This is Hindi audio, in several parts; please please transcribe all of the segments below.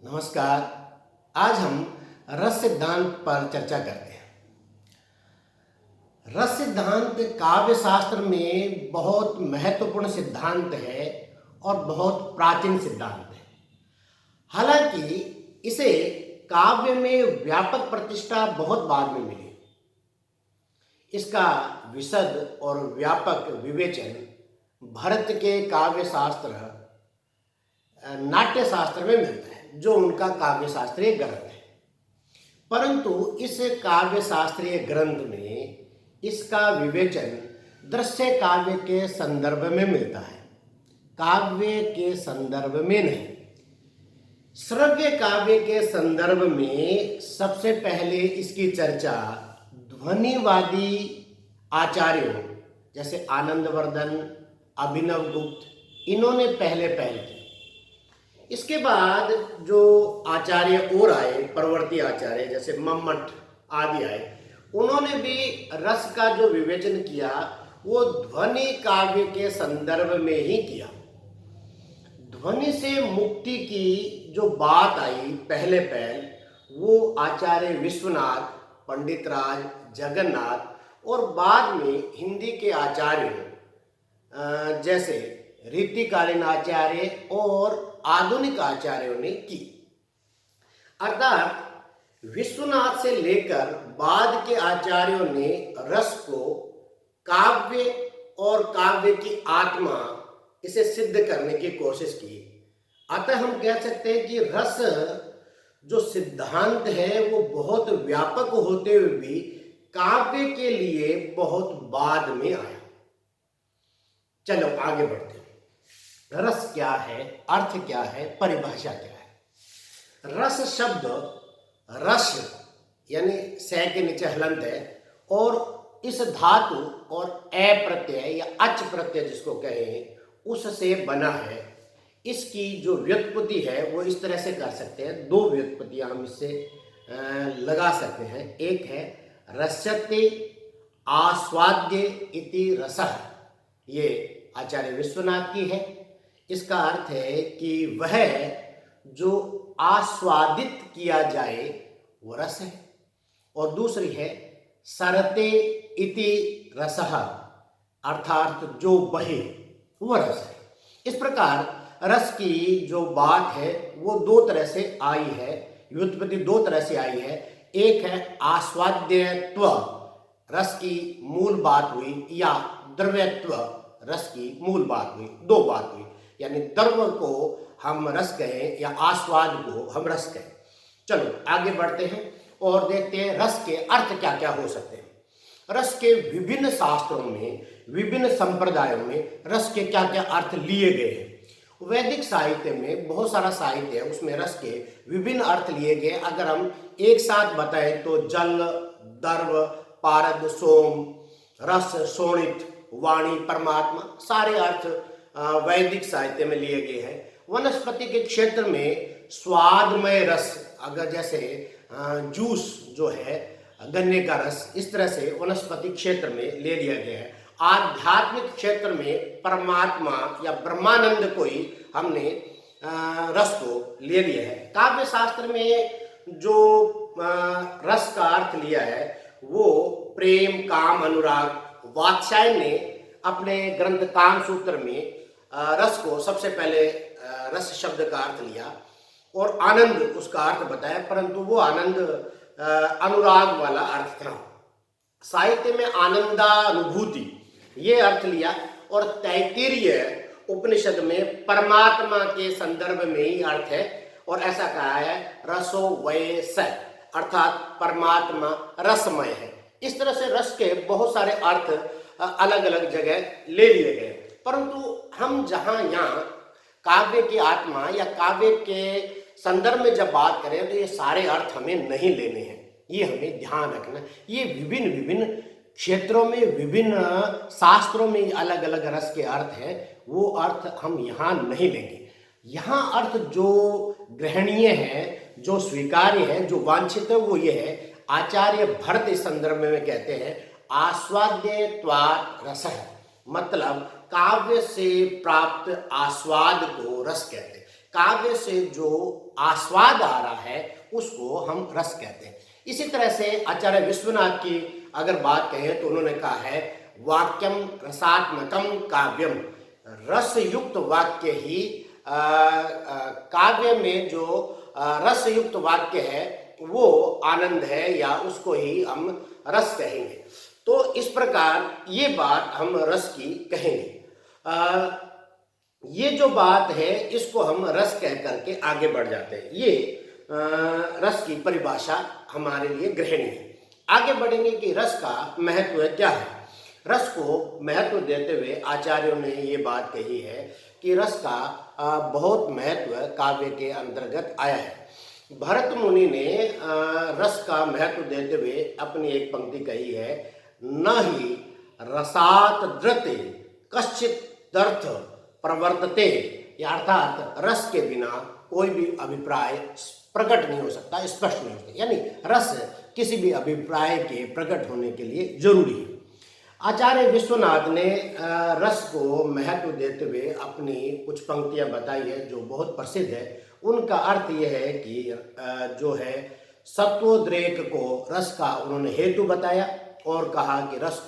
नमस्कार। आज हम रस सिद्धांत पर चर्चा करते हैं। रस सिद्धांत काव्य शास्त्र में बहुत महत्वपूर्ण सिद्धांत है और बहुत प्राचीन सिद्धांत है। हालांकि इसे काव्य में व्यापक प्रतिष्ठा बहुत बाद में मिली। इसका विशद और व्यापक विवेचन भरत के काव्य शास्त्र नाट्य शास्त्र में मिलता है, जो उनका काव्य शास्त्रीय ग्रंथ है। परंतु इस काव्य शास्त्रीय ग्रंथ में इसका विवेचन दृश्य काव्य के संदर्भ में मिलता है, काव्य के संदर्भ में नहीं। श्रव्य काव्य के संदर्भ में सबसे पहले इसकी चर्चा ध्वनिवादी आचार्यों जैसे आनंदवर्धन, अभिनव गुप्त, इन्होंने पहले की। इसके बाद जो आचार्य और आए, परवर्ती आचार्य जैसे मम्मट आदि आए, उन्होंने भी रस का जो विवेचन किया वो ध्वनि काव्य के संदर्भ में ही किया। ध्वनि से मुक्ति की जो बात आई पहले वो आचार्य विश्वनाथ, पंडित राज, जगन्नाथ और बाद में हिंदी के आचार्यों जैसे रीतिकालीन आचार्य और आधुनिक आचार्यों ने की। अर्थात विश्वनाथ से लेकर बाद के आचार्यों ने रस को काव्य और काव्य की आत्मा इसे सिद्ध करने की कोशिश की। अतः हम कह सकते हैं कि रस जो सिद्धांत है वो बहुत व्यापक होते हुए भी काव्य के लिए बहुत बाद में आया। चलो आगे बढ़ते हैं। रस क्या है, अर्थ क्या है, परिभाषा क्या है? रस शब्द रस यानी स के नीचे हलंत है और इस धातु और ए प्रत्यय या अच प्रत्यय जिसको कहें उससे बना है। इसकी जो व्युत्पत्ति है वो इस तरह से कर सकते हैं, दो व्युत्पत्तियां हम इससे लगा सकते हैं। एक है रस्यते आस्वाद्य इति रसः, ये आचार्य विश्वनाथ की है। इसका अर्थ है कि वह जो आस्वादित किया जाए वो रस है। और दूसरी है सरते इति रसः, अर्थात जो बहे वो रस है। इस प्रकार रस की जो बात है वो दो तरह से आई है, व्युत्पत्ति दो तरह से आई है। एक है आस्वाद्यत्व, रस की मूल बात हुई, या द्रव्यत्व, रस की मूल बात हुई, दो बात हुई। यानी द्रव्य को हम रस कहें या आस्वाद को हम रस कहें। चलो आगे बढ़ते हैं और देखते हैं रस के अर्थ क्या क्या हो सकते हैं। रस के विभिन्न शास्त्रों में, विभिन्न संप्रदायों में रस के क्या क्या अर्थ लिए गए हैं। वैदिक साहित्य में बहुत सारा साहित्य है, उसमें रस के विभिन्न अर्थ लिए गए। अगर हम एक साथ बताएं तो जल, दर्व, पारद, सोम, रस, शोणित, वाणी, परमात्मा, सारे अर्थ वैदिक साहित्य में लिए गए हैं। वनस्पति के क्षेत्र में स्वादमय रस, अगर जैसे जूस जो है गन्ने का रस, इस तरह से वनस्पति क्षेत्र में ले लिया गया है। आध्यात्मिक क्षेत्र में परमात्मा या ब्रह्मानंद को ही हमने रस को ले लिया है। काव्य शास्त्र में जो रस का अर्थ लिया है वो प्रेम, काम, अनुराग। वात्स्यायन ने अपने ग्रंथ कामसूत्र में रस को सबसे पहले रस शब्द का अर्थ लिया और आनंद उसका अर्थ बताया, परंतु वो आनंद अनुराग वाला अर्थ था। साहित्य में आनंदानुभूति ये अर्थ लिया और तैत्तिरीय उपनिषद में परमात्मा के संदर्भ में ही अर्थ है। और ऐसा कहा है रसो वै स, अर्थात परमात्मा रसमय है। इस तरह से रस के बहुत सारे अर्थ अलग अलग जगह ले लिए गए। परंतु हम जहां यहाँ काव्य की आत्मा या काव्य के संदर्भ में जब बात करें तो ये सारे अर्थ हमें नहीं लेने हैं, ये हमें ध्यान रखना। ये विभिन्न विभिन्न क्षेत्रों में, विभिन्न शास्त्रों में अलग अलग रस के अर्थ हैं, वो अर्थ हम यहाँ नहीं लेंगे। यहाँ अर्थ जो ग्रहणीय है, जो स्वीकार्य है, जो वांछित है, वो ये है। आचार्य भरत इस संदर्भ में कहते हैं आस्वाद्यत्वात् रसः, मतलब काव्य से प्राप्त आस्वाद को रस कहते हैं। काव्य से जो आस्वाद आ रहा है उसको हम रस कहते हैं। इसी तरह से आचार्य विश्वनाथ की अगर बात कहें तो उन्होंने कहा है वाक्यम रसात्मकम काव्यम, रस युक्त वाक्य ही काव्य में जो रस युक्त वाक्य है वो आनंद है या उसको ही हम रस कहेंगे। तो इस प्रकार ये बात हम रस की कहेंगे। ये जो बात है इसको हम रस कह करके आगे बढ़ जाते हैं। ये रस की परिभाषा हमारे लिए ग्रहणीय है। आगे बढ़ेंगे कि रस का महत्व क्या है। रस को महत्व देते हुए आचार्यों ने ये बात कही है कि रस का बहुत महत्व काव्य के अंतर्गत आया है। भरत मुनि ने रस का महत्व देते हुए अपनी एक पंक्ति कही है, न ही रसात द्रते कश्चित अर्थ प्रवर्तते, अर्थात रस के बिना कोई भी अभिप्राय प्रकट नहीं हो सकता, स्पष्ट नहीं हो सकता। यानी रस किसी भी अभिप्राय के प्रकट होने के लिए जरूरी है। आचार्य विश्वनाथ ने रस को महत्व देते हुए अपनी कुछ पंक्तियां बताई है जो बहुत प्रसिद्ध है। उनका अर्थ यह है कि जो है सत्वोद्रेक को रस का उन्होंने हेतु बताया और कहा कि रस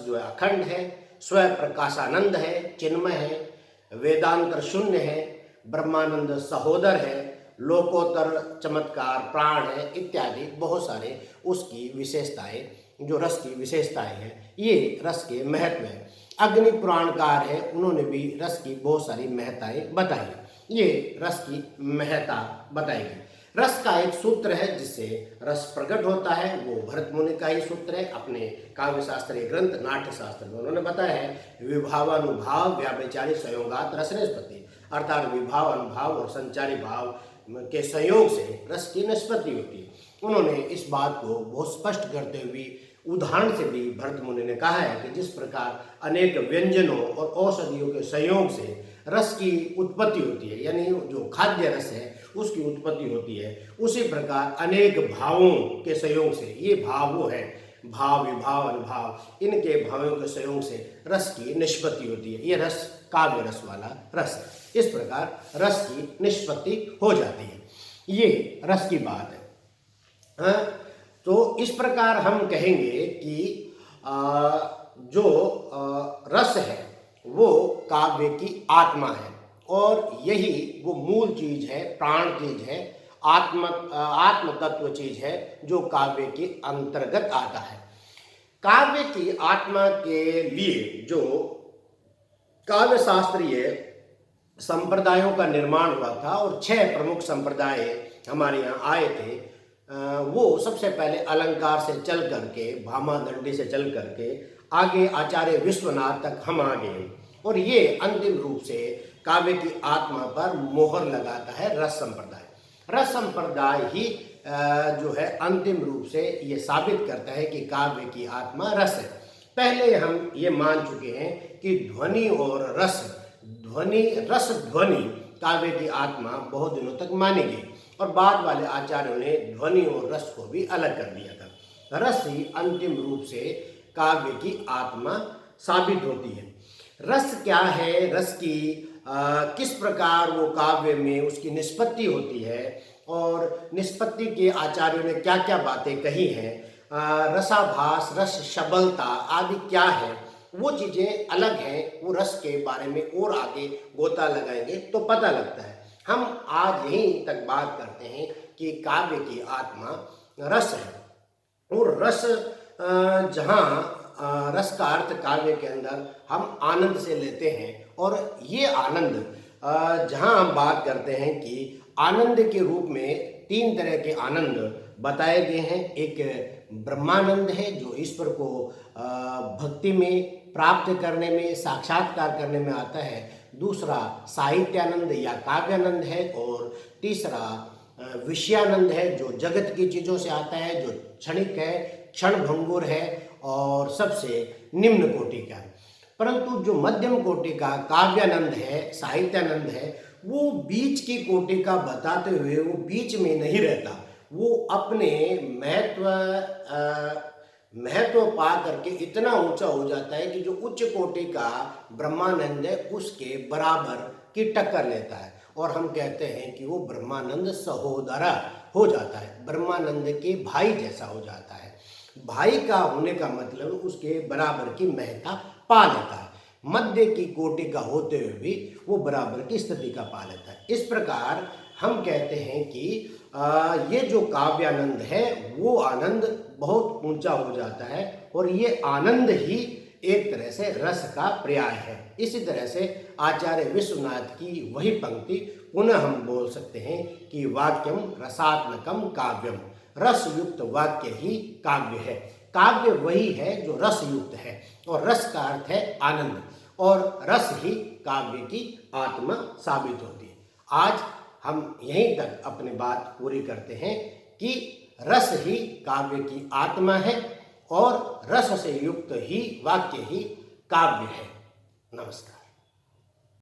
जो है अखंड है, स्वयं प्रकाशानंद है, चिन्मय है, वेदांतर शून्य है, ब्रह्मानंद सहोदर है, लोकोत्तर चमत्कार प्राण है, इत्यादि बहुत सारे उसकी विशेषताएं, जो रस की विशेषताएं हैं, ये रस के महत्व है। अग्नि पुराणकार है, उन्होंने भी रस की बहुत सारी महत्ताएं बताई। ये रस की महत्ता बताई गई। रस का एक सूत्र है जिससे रस प्रकट होता है, वो भरत मुनि का ही सूत्र है। अपने काव्य शास्त्रीय ग्रंथ नाट्य शास्त्र में उन्होंने बताया है, विभावानुभाव व्याभिचारी संयोगात रस निष्पत्ति, अर्थात विभाव अनुभाव और संचारी भाव के संयोग से रस की निष्पत्ति होती है। उन्होंने इस बात को बहुत स्पष्ट करते हुए उदाहरण से भी भरत मुनि ने कहा है कि जिस प्रकार अनेक व्यंजनों और औषधियों के संयोग से रस की उत्पत्ति होती है, यानी जो खाद्य रस है उसकी उत्पत्ति होती है, उसी प्रकार अनेक भावों के संयोग से, ये भाव वो है भाव विभाव अनुभाव, इनके भावों के संयोग से रस की निष्पत्ति होती है। ये रस काव्य रस वाला रस है। इस प्रकार रस की निष्पत्ति हो जाती है। ये रस की बात है। हाँ? तो इस प्रकार हम कहेंगे कि जो रस है वो काव्य की आत्मा है और यही वो मूल चीज है, प्राण चीज है, आत्म तत्व चीज है जो काव्य के अंतर्गत आता है। काव्य की आत्मा के लिए जो काव्य शास्त्रीय संप्रदायों का निर्माण हुआ था और 6 प्रमुख संप्रदाय हमारे यहाँ आए थे, वो सबसे पहले अलंकार से चल करके, भामा दंडी से चल करके आगे आचार्य विश्वनाथ तक हम आ गए और ये अंतिम रूप से काव्य की आत्मा पर मोहर लगाता है रस संप्रदाय। रस संप्रदाय ही जो है अंतिम रूप से ये साबित करता है कि काव्य की आत्मा रस है। पहले हम ये मान चुके हैं कि ध्वनि और रस, ध्वनि काव्य की आत्मा बहुत दिनों तक मानी गई और बाद वाले आचार्यों ने ध्वनि और रस को भी अलग कर दिया था। रस ही अंतिम रूप से काव्य की आत्मा साबित होती है। रस क्या है, रस की किस प्रकार वो काव्य में उसकी निष्पत्ति होती है और निष्पत्ति के आचार्यों ने क्या क्या बातें कही हैं, रसाभास, रस शबलता आदि क्या है, वो चीज़ें अलग हैं। वो रस के बारे में और आगे गोता लगाएंगे तो पता लगता है। हम आज यहीं तक बात करते हैं कि काव्य की आत्मा रस है और रस जहाँ रस का अर्थ काव्य के अंदर हम आनंद से लेते हैं और ये आनंद जहाँ हम बात करते हैं कि आनंद के रूप में 3 तरह के आनंद बताए गए हैं। एक ब्रह्मानंद है जो ईश्वर को भक्ति में प्राप्त करने में, साक्षात्कार करने में आता है। दूसरा साहित्यानंद या काव्यानंद है और तीसरा विषयानंद है जो जगत की चीज़ों से आता है, जो क्षणिक है, क्षण भंगुर है और सबसे निम्न कोटि का है। परंतु जो मध्यम कोटि का काव्यानंद है, साहित्यानंद है, वो बीच की कोटि का बताते हुए वो बीच में नहीं रहता, वो अपने महत्व पा करके इतना ऊंचा हो जाता है कि जो उच्च कोटि का ब्रह्मानंद है उसके बराबर की टक्कर लेता है। और हम कहते हैं कि वो ब्रह्मानंद सहोदर हो जाता है, ब्रह्मानंद के भाई जैसा हो जाता है। भाई का होने का मतलब उसके बराबर की महत्ता पा लेता है, मध्य की कोटि का होते हुए भी वो बराबर की स्थिति का पा लेता है। इस प्रकार हम कहते हैं कि ये जो काव्यानंद है वो आनंद बहुत ऊंचा हो जाता है और ये आनंद ही एक तरह से रस का पर्याय है। इसी तरह से आचार्य विश्वनाथ की वही पंक्ति पुनः हम बोल सकते हैं कि वाक्यम रसात्मकम काव्यम, रस युक्त वाक्य ही काव्य है। काव्य वही है जो रस युक्त है और रस का अर्थ है आनंद, और रस ही काव्य की आत्मा साबित होती है। आज हम यहीं तक अपनी बात पूरी करते हैं कि रस ही काव्य की आत्मा है और रस से युक्त ही वाक्य ही काव्य है। नमस्कार।